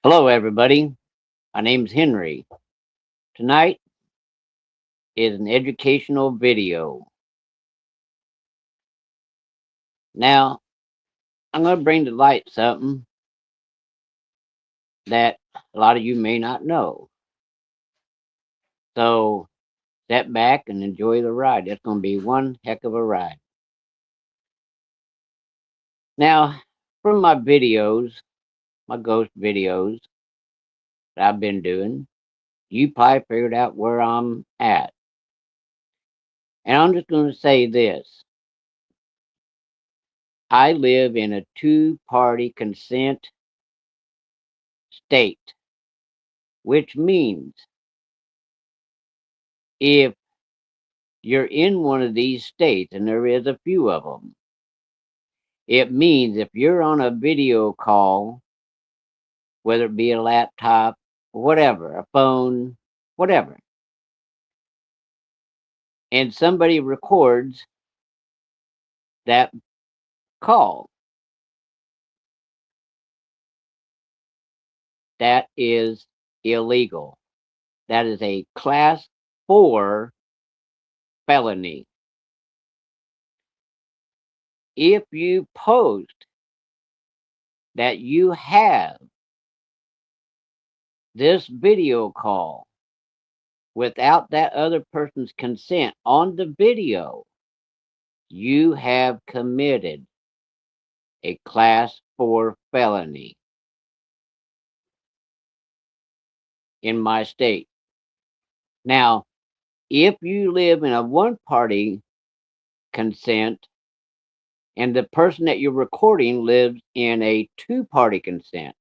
Hello, everybody. My name's Henry. Tonight is an educational video. Now, I'm going to bring to light something that a lot of you may not know. So, sit back and enjoy the ride. It's going to be one heck of a ride. Now, from my videos, my ghost videos that I've been doing, you probably figured out where I'm at. And I'm just going to say this. I live in a two-party consent state, which means if you're in one of these states, and there is a few of them, it means if you're on a video call, whether it be a laptop, whatever, a phone, whatever, and somebody records that call, that is illegal. That is a class 4 felony. If you post that you have this video call without that other person's consent on the video, you have committed a class 4 felony in my state. Now, if you live in a one party consent and the person that you're recording lives in a two-party consent,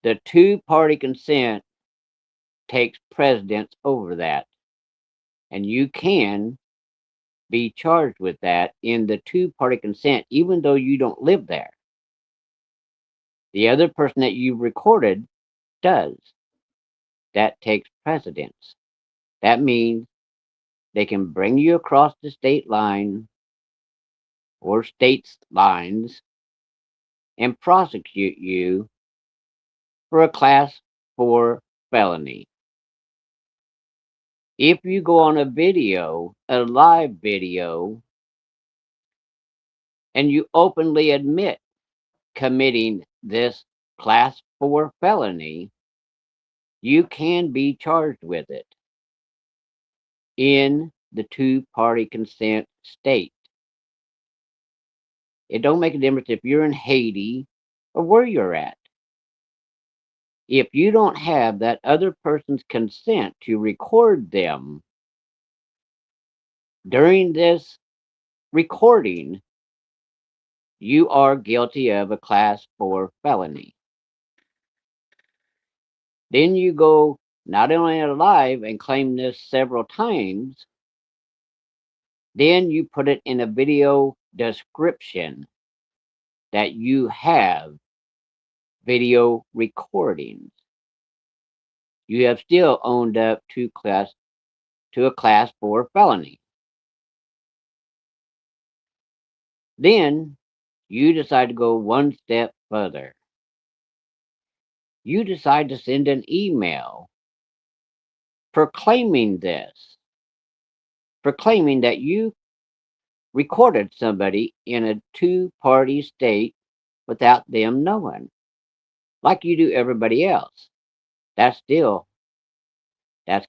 the two-party consent takes precedence over that. And you can be charged with that in the two-party consent, even though you don't live there. The other person that you recorded does. That takes precedence. That means they can bring you across the state line or states lines and prosecute you for a class 4 felony. If you go on a video, a live video, and you openly admit committing this class 4 felony, you can be charged with it in the two-party consent state. It don't make a difference if you're in Haiti or where you're at. If you don't have that other person's consent to record them during this recording, you are guilty of a class 4 felony. Then you go not only alive and claim this several times, then you put it in a video description that you have video recordings. You have still owned up to a class 4 felony. Then you decide to go one step further. You decide to send an email proclaiming this, proclaiming that you recorded somebody in a two-party state without them knowing, like you do everybody else. That's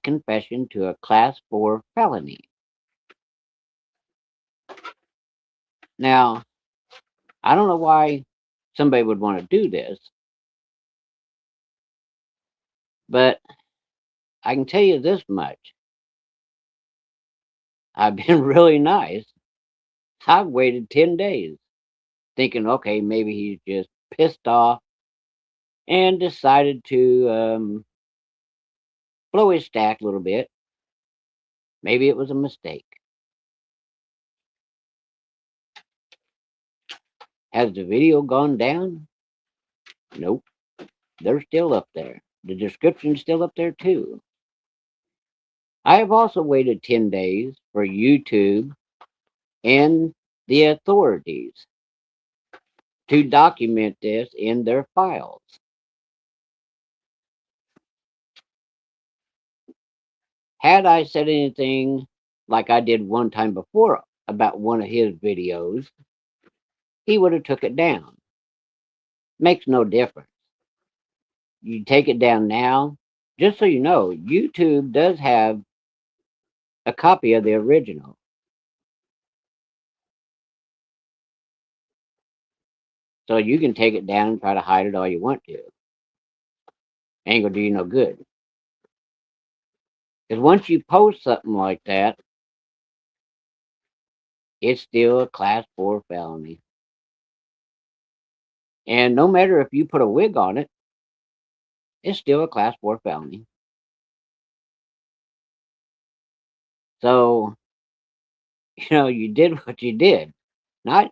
confession to a class 4 felony. Now, I don't know why somebody would want to do this, but I can tell you this much. I've been really nice. I've waited 10 days thinking, okay, maybe he's just pissed off and decided to blow his stack a little bit. Maybe it was a mistake. Has the video gone down? Nope. They're still up there. The description's still up there too. I have also waited 10 days for YouTube and the authorities to document this in their files. Had I said anything like I did one time before about one of his videos, he would have took it down. Makes no difference. You take it down now. Just so you know, YouTube does have a copy of the original. So you can take it down and try to hide it all you want to. Ain't gonna do you no good. Because once you post something like that, it's still a class 4 felony. And no matter if you put a wig on it, it's still a class 4 felony. So, you did what you did. Not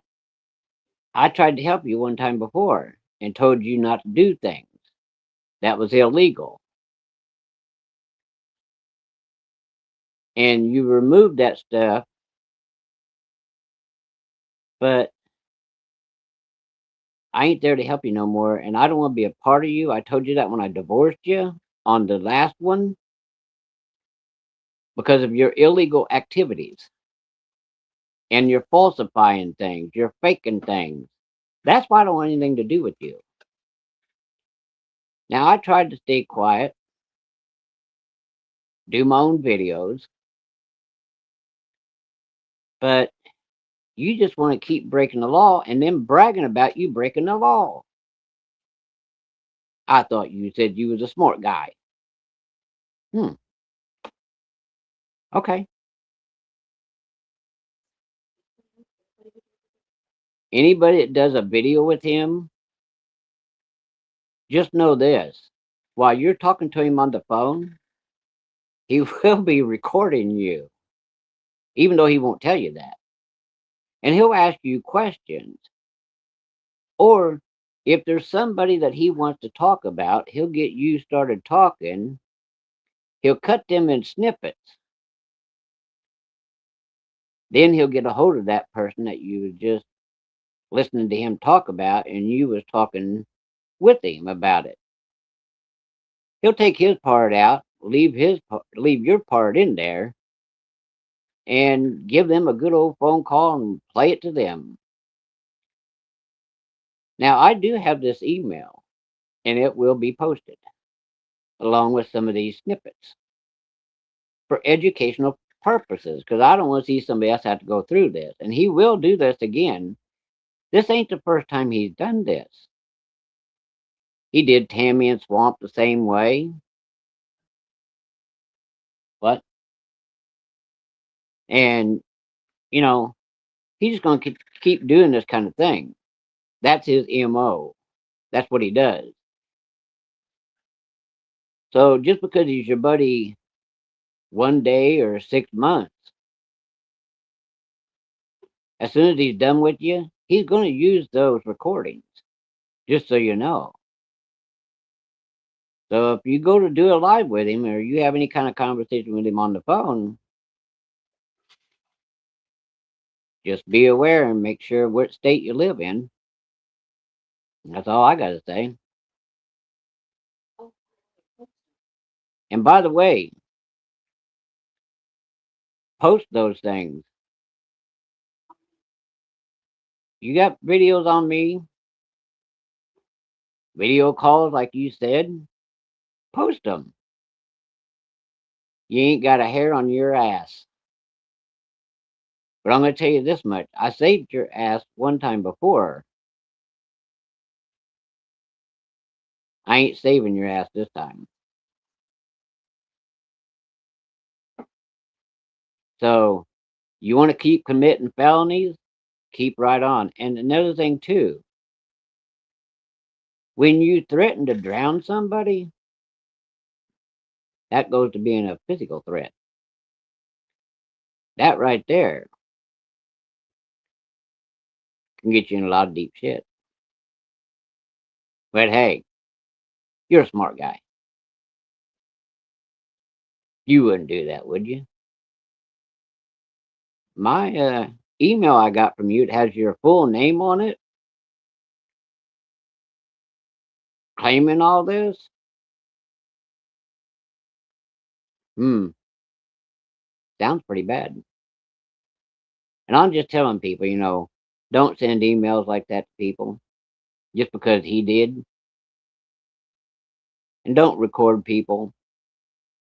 I tried to help you one time before and told you not to do things. That was illegal. And you removed that stuff, but I ain't there to help you no more, and I don't want to be a part of you. I told you that when I divorced you on the last one because of your illegal activities and you're falsifying things, you're faking things. That's why I don't want anything to do with you. Now, I tried to stay quiet, do my own videos, but you just want to keep breaking the law and then bragging about you breaking the law. I thought you said you was a smart guy. Hmm. Okay. Anybody that does a video with him, just know this. While you're talking to him on the phone, he will be recording you, even though he won't tell you that. And he'll ask you questions. Or if there's somebody that he wants to talk about, he'll get you started talking. He'll cut them in snippets. Then he'll get a hold of that person that you was just listening to him talk about and you was talking with him about it. He'll take his part out, leave your part in there, and give them a good old phone call and play it to them. Now, I do have this email, and it will be posted along with some of these snippets for educational purposes because I don't want to see somebody else have to go through this. And he will do this again. This ain't the first time he's done this. He did Tammy and Swamp the same way. What? And, you know, he's just going to keep doing this kind of thing. That's his MO. That's what he does. So just because he's your buddy one day or 6 months, as soon as he's done with you, he's going to use those recordings, just so you know. So if you go to do a live with him or you have any kind of conversation with him on the phone, just be aware and make sure what state you live in. That's all I got to say. And by the way, post those things. You got videos on me, video calls like you said, post them. You ain't got a hair on your ass. But I'm going to tell you this much. I saved your ass one time before. I ain't saving your ass this time. So you want to keep committing felonies? Keep right on. And another thing too, when you threaten to drown somebody, that goes to being a physical threat. That right there can get you in a lot of deep shit. But hey, you're a smart guy. You wouldn't do that, would you? My email I got from you, it has your full name on it, claiming all this. Hmm. Sounds pretty bad. And I'm just telling people, don't send emails like that to people just because he did. And don't record people,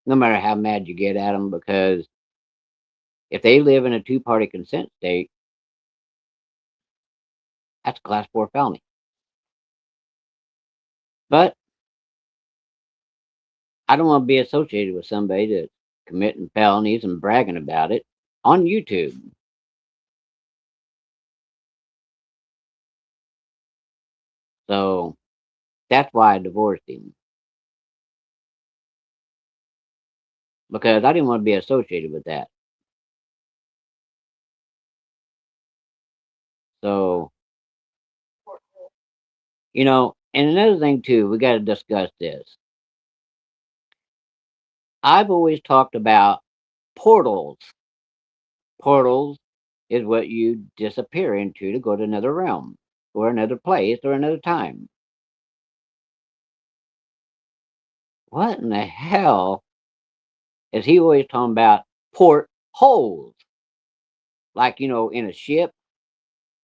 no matter how mad you get at them, because if they live in a two-party consent state, that's a class 4 felony. But I don't want to be associated with somebody that's committing felonies and bragging about it on YouTube. So that's why I divorced him, because I didn't want to be associated with that. So, and another thing too, we got to discuss this. I've always talked about portals. Portals is what you disappear into to go to another realm or another place or another time. What in the hell is he always talking about portholes? Like, in a ship,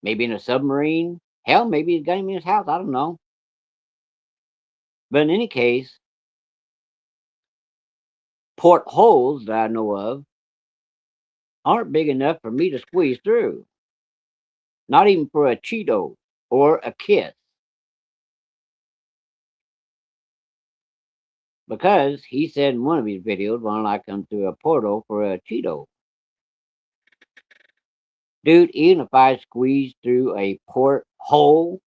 maybe in a submarine. Hell, maybe he's got him in his house. I don't know. But in any case, portholes that I know of aren't big enough for me to squeeze through. Not even for a Cheeto or a kiss. Because he said in one of his videos, why don't I come through a portal for a Cheeto? Dude, even if I squeezed through a porthole,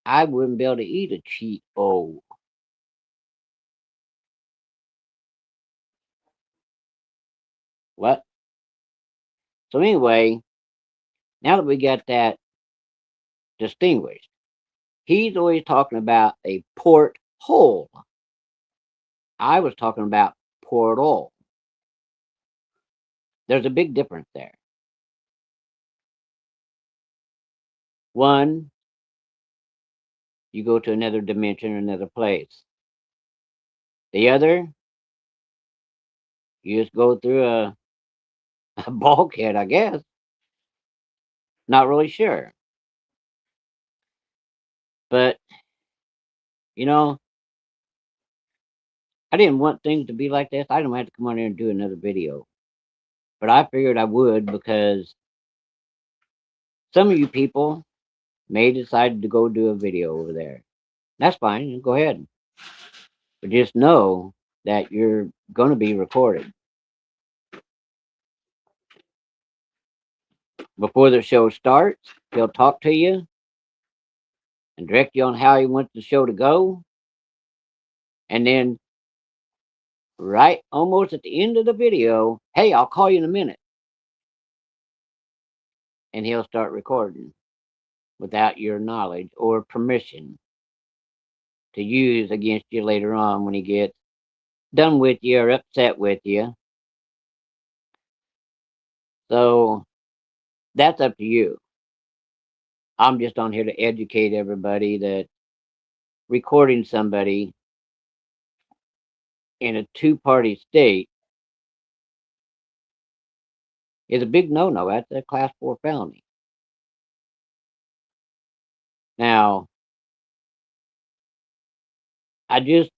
I wouldn't be able to eat a Cheeto. What? So anyway, now that we got that distinguished, he's always talking about a porthole. I was talking about portal. There's a big difference there. One, you go to another dimension or another place. The other, you just go through a bulkhead, I guess. Not really sure. But, you know, I didn't want things to be like this. I didn't have to come on here and do another video. But I figured I would, because some of you people may decide to go do a video over there. That's fine. Go ahead. But just know that you're going to be recorded. Before the show starts, he'll talk to you and direct you on how he wants the show to go. And then, right almost at the end of the video, hey, I'll call you in a minute. And he'll start recording without your knowledge or permission to use against you later on when he gets done with you or upset with you. So that's up to you. I'm just on here to educate everybody that recording somebody in a two-party state is a big no-no. That's a class 4 felony. Now, I just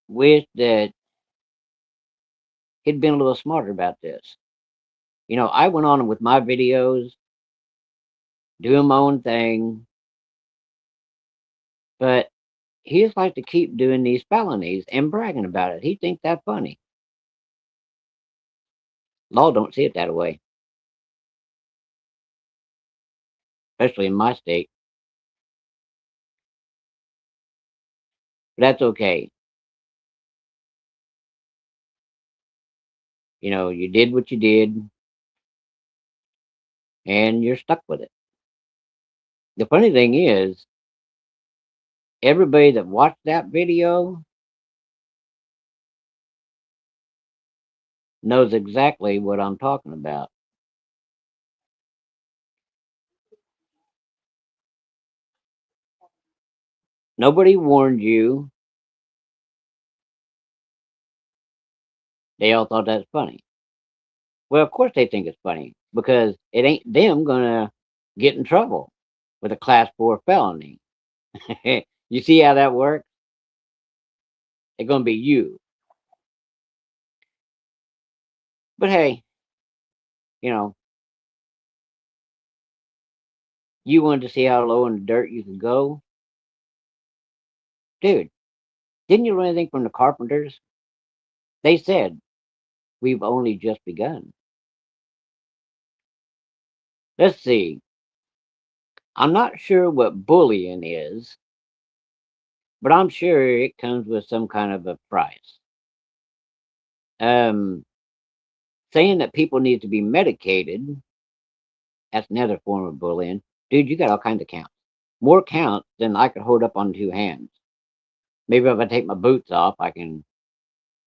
wish that he'd been a little smarter about this. I went on with my videos, doing my own thing, but he just like to keep doing these felonies and bragging about it. He thinks that's funny. Law don't see it that way, especially in my state. But that's okay. You did what you did, and you're stuck with it. The funny thing is, everybody that watched that video knows exactly what I'm talking about. Nobody warned you They all thought that's funny. Well, of course they think it's funny because it ain't them gonna get in trouble with a class 4 felony. You see how that works? It's gonna be you. But hey, you know, you wanted to see how low in the dirt you could go, dude. Didn't you learn anything from the carpenters? They said we've only just begun. Let's see. I'm not sure what bullying is, but I'm sure it comes with some kind of a price. Um, saying that people need to be medicated, that's another form of bullying. Dude, you got all kinds of counts. More counts than I could hold up on two hands. Maybe if I take my boots off, I can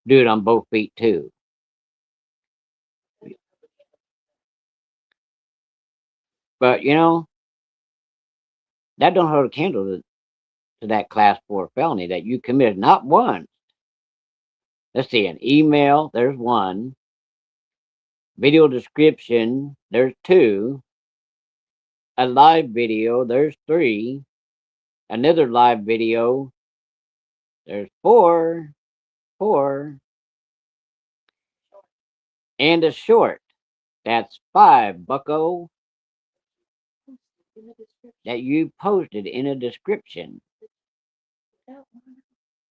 do it on both feet too. But that don't hold a candle to that class 4 felony that you committed not one. Let's see, an email, there's one. Video description, there's two. A live video, there's three. Another live video, there's four. Four. And a short, that's five, bucko, that you posted in a description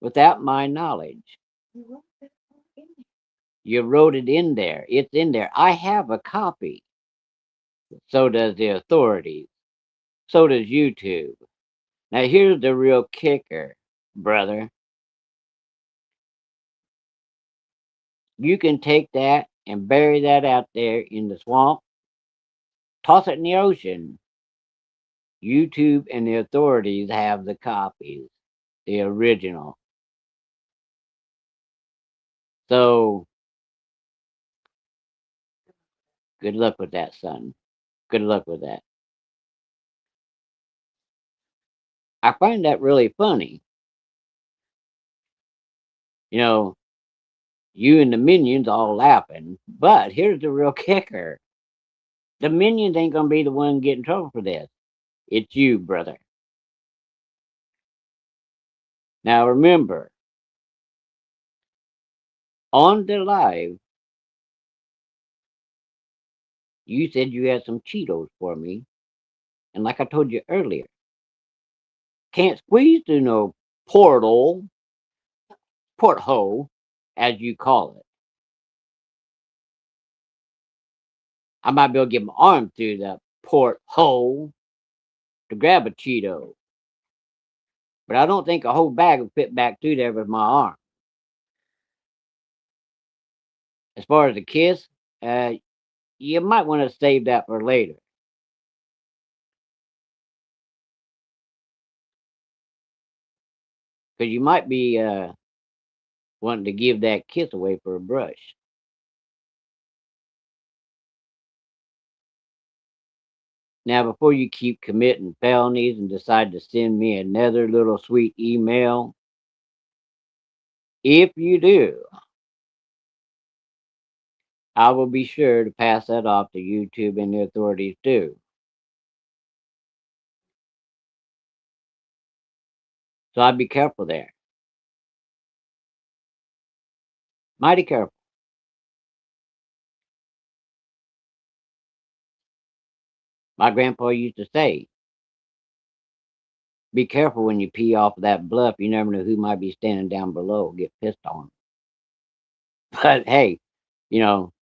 without my knowledge. You wrote it in there. It's in there. I have a copy. So does the authorities. So does YouTube. Now here's the real kicker, brother. You can take that and bury that out there in the swamp, toss it in the ocean. YouTube and the authorities have the copies, the original. So good luck with that, son. Good luck with that. I find that really funny. You know, you and the minions all laughing, but here's the real kicker. The minions ain't gonna be the one getting in trouble for this. It's you, brother. Now remember, on the live, you said you had some Cheetos for me, and like I told you earlier, can't squeeze through no porthole, as you call it. I might be able to get my arm through the porthole to grab a Cheeto, but I don't think a whole bag would fit back through there with my arm. As far as the kiss, uh, you might want to save that for later. Because you might be wanting to give that kiss away for a brush. Now, before you keep committing felonies and decide to send me another little sweet email, if you do, I will be sure to pass that off to YouTube and the authorities too. So I'd be careful there. Mighty careful. My grandpa used to say, be careful when you pee off that bluff. You never know who might be standing down below, get pissed on. But hey, you know,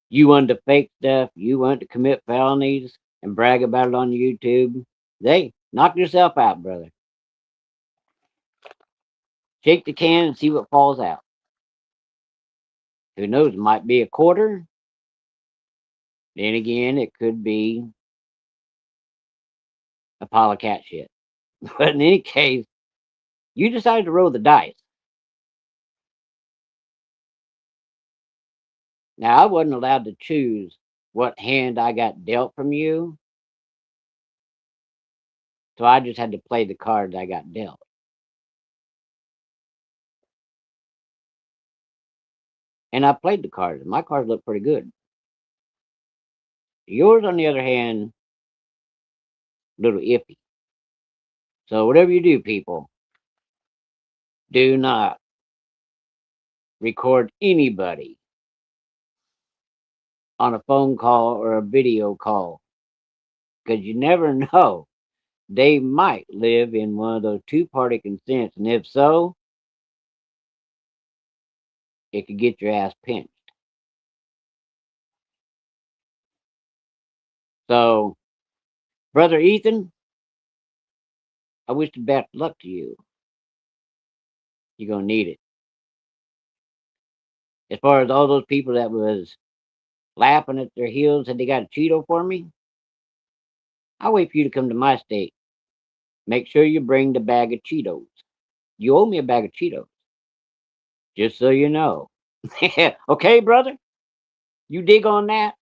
you want to fake stuff, you want to commit felonies and brag about it on YouTube. Hey, knock yourself out, brother. Shake the can and see what falls out. Who knows? It might be a quarter. Then again, it could be a pile of cat shit. But in any case, you decided to roll the dice. Now, I wasn't allowed to choose what hand I got dealt from you, so I just had to play the cards I got dealt. And I played the cards. My cards look pretty good. Yours, on the other hand, a little iffy. So whatever you do, people, do not record anybody on a phone call or a video call, because you never know. They might live in one of those two-party consents, and if so, it could get your ass pinched. So, brother Ethan, I wish the best luck to you. You're gonna need it. As far as all those people that was laughing at their heels and they got a Cheeto for me, I'll wait for you to come to my state. Make sure you bring the bag of Cheetos. You owe me a bag of Cheetos, just so you know. Okay, brother? You dig on that?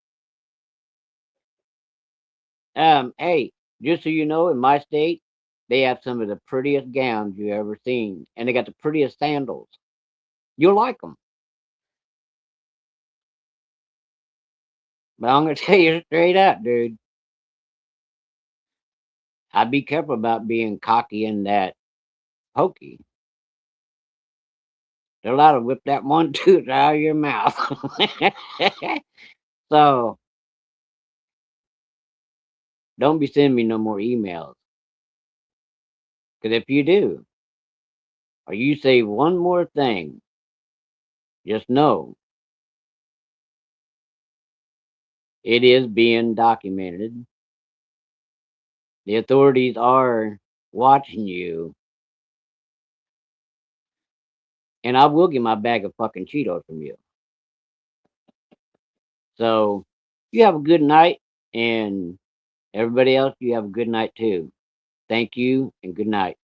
Hey, just so you know, in my state, they have some of the prettiest gowns you ever seen, and they got the prettiest sandals. You'll like them. But I'm gonna tell you straight up, dude. I'd be careful about being cocky and that hokey. They're allowed to whip that one tooth out of your mouth. So don't be sending me no more emails. Because if you do, or you say one more thing, just know it is being documented. The authorities are watching you, and I will get my bag of fucking Cheetos from you. So you have a good night, and everybody else, you have a good night too. Thank you, and good night.